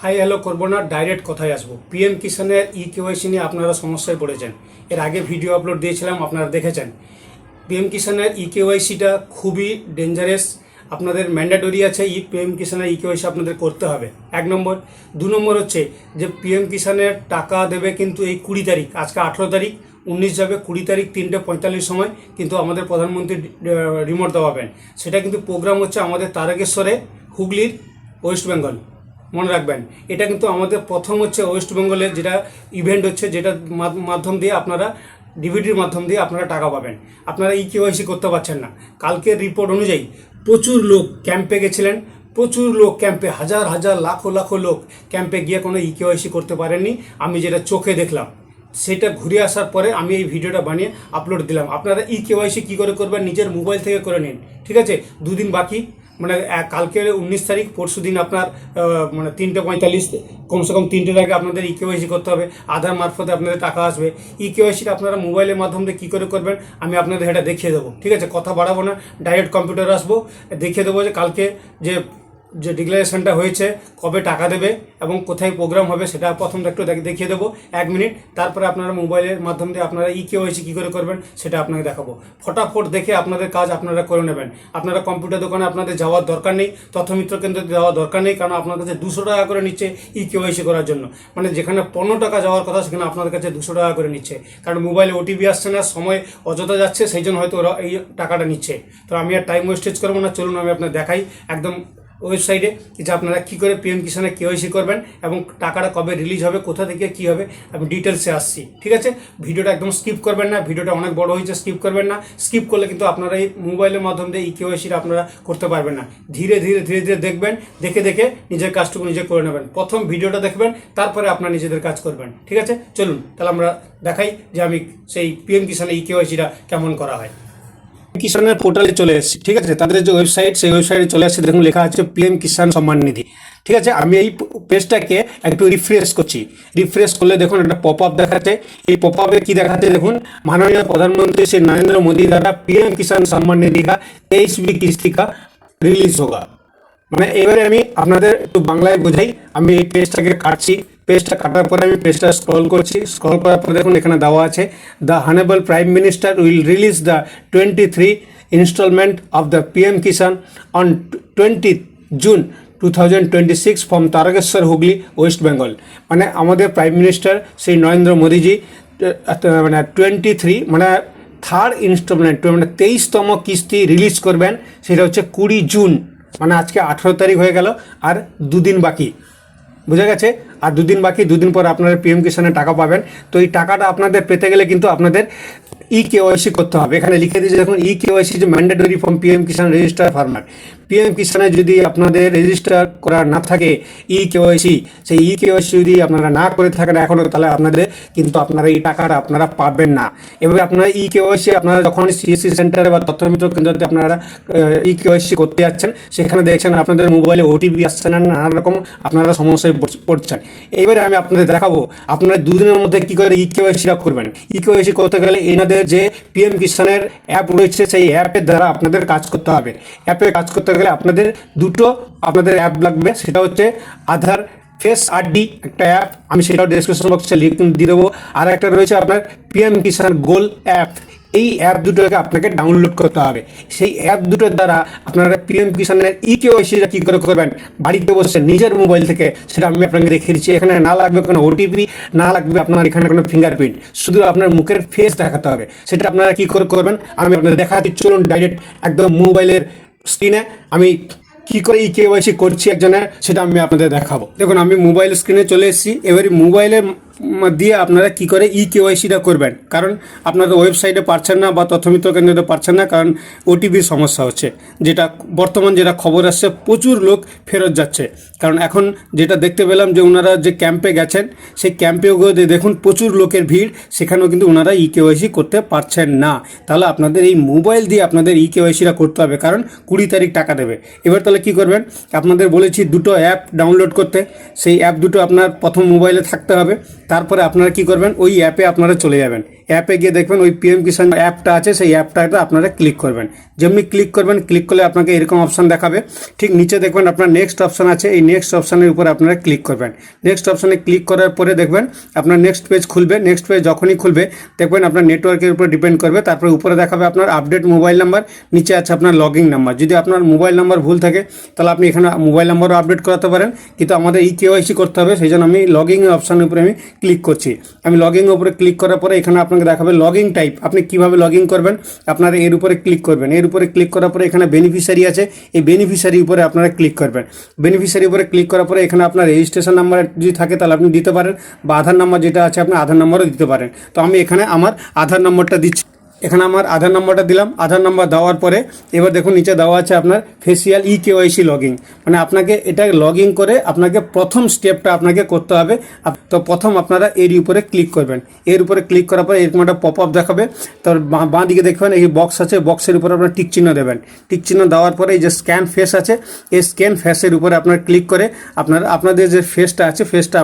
Hi hello করবো না, direct কথায় আসবো। পিএম কিষানের কেওয়াইসি নিয়ে আপনারা সমস্যায় পড়েছেন। এর আগে ভিডিও আপলোড দিয়েছিলাম, আপনারা দেখেছেন। পিএম কিষানের কেওয়াইসিটা খুবই ডেঞ্জারাস। আপনাদের ম্যান্ডেটরি আছে পিএম কিষানের কেওয়াইসি আপনাদের করতে হবে, 1 নম্বর। 2 নম্বর হচ্ছে যে পিএম কিষানের টাকা দেবে কিন্তু এই 20 তারিখ, আজকে 18 তারিখ, 19 যাবে, 20 তারিখ 3:45 সময় কিন্তু আমাদের প্রধানমন্ত্রী রিমোট দেওয়াবেন। সেটা কিন্তু প্রোগ্রাম হচ্ছে আমাদের তারকেশ্বরে, হুগলির, ওয়েস্ট বেঙ্গল। মনে রাখবেন, এটা কিন্তু আমাদের প্রথম হচ্ছে ওয়েস্ট বেঙ্গলের যেটা ইভেন্ট হচ্ছে, যেটা মাধ্যম দিয়ে আপনারা ডিভিডির মাধ্যম দিয়ে আপনারা টাকা পাবেন। আপনারা কেওয়াইসি করতে পারছেন না। কালকের রিপোর্ট অনুযায়ী প্রচুর লোক ক্যাম্পে গেছিলেন, প্রচুর লোক ক্যাম্পে, হাজার হাজার লাখো লাখো লোক ক্যাম্পে গিয়ে কোনো কেওয়াইসি করতে পারেননি। আমি যেটা চোখে দেখলাম, সেটা ঘুরে আসার পরে আমি এই ভিডিওটা বানিয়ে আপলোড দিলাম। আপনারা কেওয়াইসি কী করে করবেন, নিজের মোবাইল থেকে করে নিন। ঠিক আছে, 2 দিন বাকি, মানে কালকে 19 তারিখ, পরশু দিন আপনার মানে 3:45, কমসে কম 3টের আগে আপনাদের কেওয়াইসি করতে হবে। আধার মারফতে আপনাদের টাকা আসবে। কেওয়াইসিটা আপনারা মোবাইলের মাধ্যমে কী করে করবেন আমি আপনাদের এটা দেখিয়ে দেবো। ঠিক আছে, কথা বাড়াবো না, ডাইরেক্ট কম্পিউটারে আসবো, দেখিয়ে দেবো যে কালকে যে ডিক্লারেশনটা হয়েছে, কবে টাকা দেবে এবং কোথায় প্রোগ্রাম হবে, সেটা প্রথম একটু দেখিয়ে দেবো 1 মিনিট। তারপরে আপনারা মোবাইলের মাধ্যম দিয়ে আপনারা কেওয়াইসি কী করে করবেন সেটা আপনাকে দেখাবো। ফটাফট দেখে আপনাদের কাজ আপনারা করে নেবেন। আপনারা কম্পিউটার দোকানে আপনাদের যাওয়ার দরকার নেই, তথ্যমিত্র কেন্দ্রে যাওয়ার দরকার নেই, কারণ আপনার কাছে 200 টাকা করে নিচ্ছে কেওয়াইসি করার জন্য। মানে যেখানে 15 টাকা যাওয়ার কথা, সেখানে আপনাদের কাছে 200 টাকা করে নিচ্ছে, কারণ মোবাইলে ওটিপি আসছে না, সময় অযথা যাচ্ছে, সেই জন্য হয়তো ওরা এই টাকাটা নিচ্ছে। তো আমি আর টাইম ওয়েস্টেজ করবো না, চলুন আমি আপনার দেখাই একদম ওয়েবসাইটে যে আপনারা কী করে পিএম কিষানে কেওয়াইসি করবেন এবং টাকাটা কবে রিলিজ হবে, কোথা থেকে কী হবে, আমি ডিটেলসে আসছি। ঠিক আছে, ভিডিওটা একদম স্কিপ করবেন না, ভিডিওটা অনেক বড় হয়েছে, স্কিপ করবেন না। স্কিপ করলে কিন্তু আপনারা এই মোবাইলের মাধ্যমে দিয়ে কেওয়াইসিটা আপনারা করতে পারবেন না। ধীরে ধীরে ধীরে ধীরে দেখবেন, দেখে দেখে নিজের কাজটুকু নিজে করে নেবেন। প্রথম ভিডিওটা দেখবেন, তারপরে আপনারা নিজেদের কাজ করবেন। ঠিক আছে, চলুন তাহলে আমরা দেখাই যে আমি সেই পিএম কিষানে কেওয়াইসিটা কেমন করা হয়। কিষানের পোর্টালে চলে এসেছি। ঠিক আছে, তাদের যে ওয়েবসাইট, সেই ওয়েবসাইটে চলে আসছে, দেখুন লেখা আছে পিএম কিষান সম্মান নিধি। ঠিক আছে, আমি এই পেজটাকে একটু রিফ্রেশ করছি। রিফ্রেশ করলে দেখুন একটা পপ আপ দেখাচ্ছে। এই পপ আপে কী দেখাচ্ছে দেখুন, মাননীয় প্রধানমন্ত্রী শ্রী नरेंद्र मोदी द्वारा पीएम किसान सम्मान निधि का 23वीं किस्ती का রিলিজ होगा। মানে এবারে আমি আপনাদের একটু বাংলায় বোঝাই। আমি এই পেজটাকে কাটছি, পেজটা কাটার পরে আমি পেজটা স্ক্রল করছি। স্ক্রল করার পরে দেখুন এখানে দেওয়া আছে, the honourable prime minister will release the 23 instalment of the PM Kisan on 20 June 2026 from Tarakeswar, Hooghly, West Bengal. মানে আমাদের প্রাইম মিনিস্টার শ্রী নরেন্দ্র মোদীজি মানে 23 মানে থার্ড ইনস্টলমেন্ট মানে 23তম কিস্তি রিলিজ করবেন। সেটা হচ্ছে 20 জুন, মানে আজকে 18 তারিখ হয়ে গেল, আর 2 দিন বাকি। বোঝা গেছে, আর 2 দিন বাকি, 2 দিন পর আপনারা পিএম কিষানের টাকা পাবেন। তো এই টাকাটা আপনাদের পেতে গেলে কিন্তু আপনাদের কেওয়াইসি করতে হবে। এখানে লিখে দিয়েছে দেখুন, কেওয়াইসি যে mandatory from PM Kisan register farmer. PM কিষানে যদি আপনাদের রেজিস্টার করা না থাকে কেওয়াইসি, সেই কেওয়াইসি যদি আপনারা না করে থাকেন এখনও, তাহলে আপনাদের কিন্তু আপনারা এই টাকাটা আপনারা পাবেন না। এভাবে আপনারা কেওয়াইসি আপনারা যখন সিএসসি সেন্টারে বা তথ্যমিত্র কেন্দ্রতে আপনারা কেওয়াইসি করতে যাচ্ছেন, সেখানে দেখছেন আপনাদের মোবাইলে ওটিপি আসছে না, নানা রকম আপনারা সমস্যায় পড়ছেন। এইবারে আমি আপনাদের দেখাবো আপনারা 2 দিনের মধ্যে কী করে কেওয়াইসিটা করবেন। কেওয়াইসি করতে গেলে এনাদের যে পিএম কিষানের অ্যাপ রয়েছে, সেই অ্যাপের দ্বারা আপনাদের কাজ করতে হবে। অ্যাপে কাজ করতে গেলে আপনাদের দুটো অ্যাপ লাগবে। সেটা হচ্ছে আধার ফেস আরডি একটা অ্যাপ, আমি সেটাও ডেসক্রিপশন বক্সে লিঙ্ক দিয়ে দেবো। আর একটা রয়েছে আপনার পিএম কিষান গোল অ্যাপ। এই অ্যাপ দুটোকে আপনাকে ডাউনলোড করতে হবে। সেই অ্যাপ দুটোর দ্বারা আপনারা পিএম কিষানের কেওয়াইসিটা কী করে করবেন বাড়িতে বসে নিজের মোবাইল থেকে, সেটা আমি আপনাকে দেখিয়ে দিচ্ছি। এখানে না লাগবে কোনো ওটিপি, না লাগবে আপনার এখানে কোনো ফিঙ্গারপ্রিন্ট, শুধু আপনার মুখের ফেস দেখাতে হবে। সেটা আপনারা কী করে করবেন আমি আপনাদের দেখাচ্ছি। চলুন ডাইরেক্ট একদম মোবাইলের স্ক্রিনে আমি কী করে কেওয়াইসি করছি একজনের, সেটা আমি আপনাদের দেখাবো। দেখুন আমি মোবাইল স্ক্রিনে চলে এসেছি। এবারে মোবাইলের দিয়ে আপনারা কী করে কেওয়াইসিটা করবেন, কারণ আপনারা ওয়েবসাইটে পারছেন না বা তথ্যমিত্র কেন্দ্রে পারছেন না, কারণ ওটিপির সমস্যা হচ্ছে। যেটা বর্তমান যেটা খবর আসছে, প্রচুর লোক ফেরত যাচ্ছে। কারণ এখন যেটা দেখতে পেলাম যে ওনারা যে ক্যাম্পে গেছেন, সেই ক্যাম্পেও দেখুন প্রচুর লোকের ভিড়, সেখানেও কিন্তু ওনারা কেওয়াইসি করতে পারছেন না। তাহলে আপনাদের এই মোবাইল দিয়ে আপনাদের কেওয়াইসিটা করতে হবে, কারণ 20 তারিখ টাকা দেবে। এবার তাহলে কী করবেন, আপনাদের বলেছি দুটো অ্যাপ ডাউনলোড করতে। সেই অ্যাপ দুটো আপনার প্রথম মোবাইলে থাকতে হবে। তারপরে আপনারা কি করবেন, ওই অ্যাপে আপনারা চলে যাবেন। অ্যাপে গিয়ে দেখবেন ওই পিএম কিষাণ অ্যাপটা আছে, সেই অ্যাপটাতে আপনারা ক্লিক করবেন। যেমনি ক্লিক করবেন, ক্লিক করলে আপনাকে এরকম অপশান দেখাবে। ঠিক নিচে দেখবেন আপনার নেক্সট অপশান আছে, এই নেক্সট অপশানের উপর আপনারা ক্লিক করবেন। নেক্সট অপশানে ক্লিক করার পরে দেখবেন আপনার নেক্সট পেজ খুলবে। নেক্সট পেজ যখনই খুলবে দেখবেন আপনার নেটওয়ার্কের উপর ডিপেন্ড করবে। তারপরে উপরে দেখাবে আপনার আপডেট মোবাইল নাম্বার, নিচে আছে আপনার লগইন নাম্বার। যদি আপনার মোবাইল নাম্বার ভুল থাকে তাহলে আপনি এখানে মোবাইল নাম্বারও আপডেট করাতে পারেন, কিন্তু আমাদের কেওয়াইসি করতে হবে, সেই জন্য আমি লগইন অপশানের উপরে আমি ক্লিক করছি। আমি লগইন উপরে ক্লিক করার পরে এখানে আপনাকে দেখাবে লগইন টাইপ, আপনি কিভাবে লগইন করবেন। আপনারা এর উপরে ক্লিক করবেন। এর উপরে ক্লিক করার পরে এখানে বেনিফিশিয়ারি আছে, এই বেনিফিশিয়ারি উপরে আপনারা ক্লিক করবেন। বেনিফিশিয়ারি উপরে ক্লিক করার পরে এখানে আপনার রেজিস্ট্রেশন নাম্বার যদি থাকে তাহলে আপনি দিতে পারেন, বা আধার নাম্বার যেটা আছে আপনি আধার নাম্বারও দিতে পারেন। তো আমি এখানে আমার আধার নম্বরটা দিচ্ছি। এখানে আমার আধার নম্বরটা দিলাম। আধার নম্বর দেওয়ার পরে এবার দেখুন নিচে দেওয়া আছে আপনার ফেসিয়াল কেওয়াইসি লগইন, মানে আপনাকে এটা লগইন করে আপনাকে প্রথম স্টেপটা আপনাকে করতে হবে। তো প্রথম আপনারা এর উপরে ক্লিক করবেন। এর উপরে ক্লিক করার পরে এরকম একটা পপ আপ দেখাবে। তার বাঁ দিকে দেখবেন এই বক্স আছে, বক্সের উপরে আপনার টিক চিহ্ন দেবেন। টিক চিহ্ন দেওয়ার পরে এই যে স্ক্যান ফেস আছে, এই স্ক্যান ফেসের উপরে আপনার ক্লিক করে আপনাদের যে ফেসটা আছে ফেসটা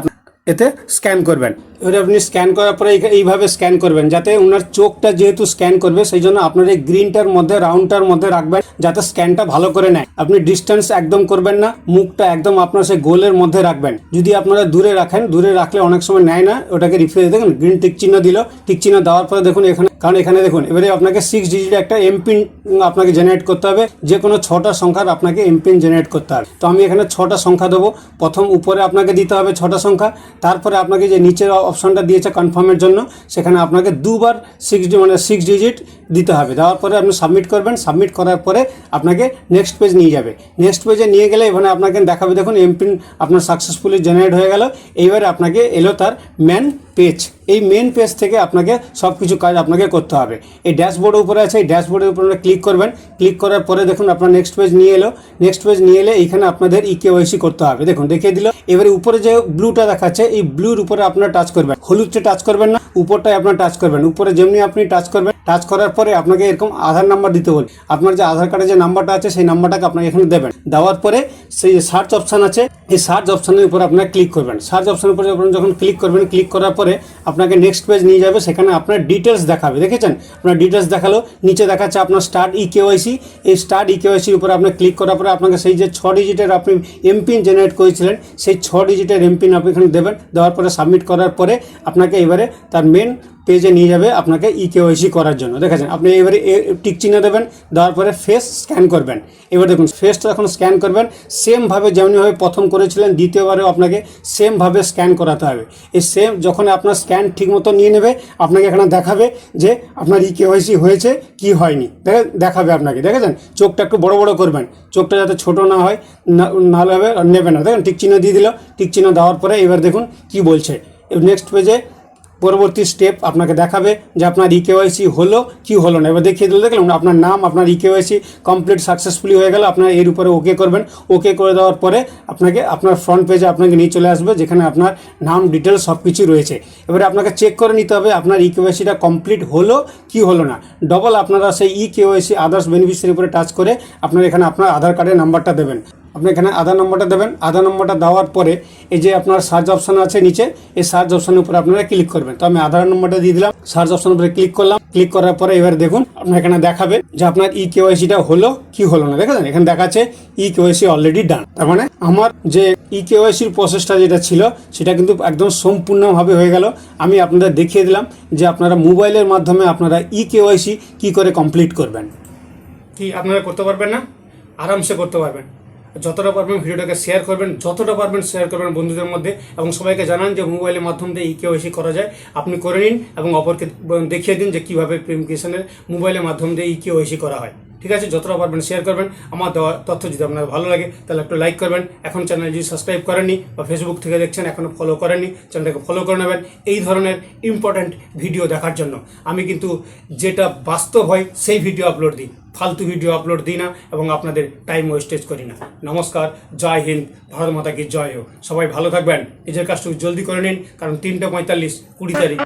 এতে স্ক্যান করবেন। এবারে আপনি স্ক্যান করার পরে এইভাবে স্ক্যান করবেন, যাতে ওনার চোখটা যেহেতু স্ক্যান করবে সেই জন্য আপনার এই গ্রিনটার মধ্যে রাউন্ডটার মধ্যে রাখবেন, যাতে স্ক্যানটা ভালো করে নেয়। আপনি ডিস্টেন্স একদম করবেন না, মুখটা একদম আপনার সেই গোলের মধ্যে রাখবেন। যদি আপনারা দূরে রাখেন, দূরে রাখলে অনেক সময় নেয় না, ওটাকে রিফ্রেশ দেখুন গ্রিন টিক চিহ্ন দিল। টিক চিহ্ন দেওয়ার পরে দেখুন এখানে, কারণ এখানে দেখুন এবারে আপনাকে 6 ডিজিট একটা এমপিন আপনাকে জেনারেট করতে হবে। যে কোনো 6টা সংখ্যার আপনাকে এমপিন জেনারেট করতে হবে। তো আমি এখানে 6টা সংখ্যা দেবো। প্রথম উপরে আপনাকে দিতে হবে 6টা সংখ্যা, তারপরে আপনাকে যে নিচের অপশনটা দিয়েছে কনফার্মের জন্য, সেখানে আপনাকে দুবার 6 ডিজিট দিতে হবে। দেওয়ার পরে আপনি সাবমিট করবেন। সাবমিট করার পরে আপনাকে নেক্সট পেজ নিয়ে যাবে। নেক্সট পেজে নিয়ে গেলে এখানে আপনাকে দেখাবে দেখুন এমপিন আপনার সাকসেসফুলি জেনারেট হয়ে গেল। এইবারে আপনাকে এলো তার মেন পেজ। এই মেন পেজ থেকে আপনাকে সব কিছু কাজ আপনাকে করতে হবে। এই ড্যাশবোর্ডের উপরে আছে, এই ড্যাশবোর্ডের উপরে ক্লিক করবেন। ক্লিক করার পরে দেখুন আপনার নেক্সট পেজ নিয়ে এলো। নেক্সট পেজ নিয়ে এলে এইখানে আপনাদের কেওয়াইসি করতে হবে। দেখুন দেখিয়ে দিল। এবারে উপরে যে ব্লুটা দেখাচ্ছে, এই ব্লুর উপরে আপনার টাচ করবেন। হলুদটা টাচ করবেন না, উপরটায় আপনার টাচ করবেন। উপরে যেমনি আপনি টাচ করবেন, টাচ করার পরে আপনাকে এরকম আধার নাম্বার দিতে বলবে। আপনার যে আধার কার্ডের যে নাম্বারটা আছে সেই নাম্বারটাকে আপনাকে এখানে দেবেন। দেওয়ার পরে সেই সার্চ অপশান আছে, এই সার্চ অপশানের উপর আপনার ক্লিক করবেন। সার্চ অপশানের উপরে আপনি যখন ক্লিক করবেন, ক্লিক করার পরে আপনাকে নেক্সট পেজ নিয়ে যাবে। সেখানে আপনার ডিটেলস দেখাবে। দেখেছেন আপনার ডিটেলস দেখালো। নিচে দেখাচ্ছে আপনার স্টার্ট কেওয়াইসি। এই স্টার্ট কেওয়াইসির উপরে আপনি ক্লিক করার পরে আপনাকে সেই যে 6 ডিজিটের আপনি এমপিন জেনারেট করেছিলেন, সেই 6 ডিজিটের এমপিন আপনি এখানে দেবেন। দেওয়ার পরে সাবমিট করার পরে আপনাকে এবারে তার মেন পেজে নিয়ে যাবে আপনাকে কেওয়াইসি করার জন্য। দেখেছেন আপনি এবারে টিক চিহ্ন দেবেন। দেওয়ার পরে ফেস স্ক্যান করবেন। এবার দেখুন ফেসটা যখন স্ক্যান করবেন, সেমভাবে যেমনিভাবে প্রথম করেছিলেন দ্বিতীয়বারেও আপনাকে সেমভাবে স্ক্যান করাতে হবে। এই সেম যখন আপনার স্ক্যান ঠিকমতো নিয়ে নেবে, আপনাকে এখানে দেখাবে যে আপনার কেওয়াইসি হয়েছে কি হয়নি, দেখাবে আপনাকে। দেখেছেন চোখটা একটু বড় বড় করবেন, চোখটা যাতে ছোট না হয়, নাহলে হবে নেবে না। দেখেন টিক চিহ্ন দিয়ে দিল। টিক চিহ্ন দেওয়ার পরে এবার দেখুন কি বলছে। নেক্সট পেজে পরবর্তী স্টেপ আপনাকে দেখাবে যে আপনার কেওয়াইসি হলো কি হলো না। এবার দেখিয়ে দিল, দেখলাম আপনার নাম, আপনার কেওয়াইসি কমপ্লিট সাকসেসফুলি হয়ে গেল। আপনার এর উপরে ওকে করবেন। ওকে করে দেওয়ার পরে আপনাকে আপনার ফ্রন্ট পেজে আপনাকে নিয়ে চলে আসবে, যেখানে আপনার নাম ডিটেলস সব কিছু রয়েছে। এবারে আপনাকে চেক করে নিতে হবে আপনার কেওয়াইসিটা কমপ্লিট হলো কি হলো না। ডবল আপনারা সেই কেওয়াইসি আদার্স বেনিফিশিয়ারির উপরে টাচ করে আপনার এখানে আপনার আধার কার্ডের নাম্বারটা দেবেন। আপনি এখানে আধার নম্বরটা দেবেন। আধার নম্বরটা দেওয়ার পরে এই যে আপনার সার্চ অপশান আছে নিচে, এই সার্চ অপশানের উপরে আপনারা ক্লিক করবেন। তো আমি আধার নম্বরটা দিয়ে দিলাম, সার্চ অপশানের উপরে ক্লিক করলাম। ক্লিক করার পরে এবার দেখুন আপনার এখানে দেখাবে যে আপনার কেওয়াইসিটা হলো কি হলো না। দেখেছেন এখানে দেখাচ্ছে কেওয়াইসি অলরেডি ডান। তার মানে আমার যে কেওয়াইসির প্রসেসটা যেটা ছিল সেটা কিন্তু একদম সম্পূর্ণভাবে হয়ে গেল। আমি আপনাদের দেখিয়ে দিলাম যে আপনারা মোবাইলের মাধ্যমে আপনারা কেওয়াইসি কি করে কমপ্লিট করবেন। কি আপনারা করতে পারবেন না? আরামসে করতে পারবেন। যতটা পারবেন ভিডিওটাকে শেয়ার করবেন, যতটা পারবেন শেয়ার করবেন বন্ধুদের মধ্যে, এবং সবাইকে জানান যে মোবাইলের মাধ্যম দিয়ে কেওয়াইসি করা যায়। আপনি করে নিন এবং অপরকে দেখিয়ে দিন যে কীভাবে পিএম কিষাণের মোবাইলের মাধ্যম দিয়ে কেওয়াইসি করা হয়। ঠিক আছে, যতটা পারবেন শেয়ার করবেন। আমার দেওয়া তথ্য যদি আপনার ভালো লাগে তাহলে একটু লাইক করবেন। এখন চ্যানেল যদি সাবস্ক্রাইব করেননি বা ফেসবুক থেকে দেখছেন এখনও ফলো করেননি, চ্যানেলটাকে ফলো করে নেবেন এই ধরনের ইম্পর্ট্যান্ট ভিডিও দেখার জন্য। আমি কিন্তু যেটা বাস্তব হয় সেই ভিডিও আপলোড দিই, ফালতু ভিডিও আপলোড দিই না এবং আপনাদের টাইম ওয়েস্টেজ করি না। নমস্কার, জয় হিন্দ, ভারত মাতা কি জয় হোক। সবাই ভালো থাকবেন। নিজের কাজটুকু জলদি করে নিন, কারণ 3:45 20 তারিখ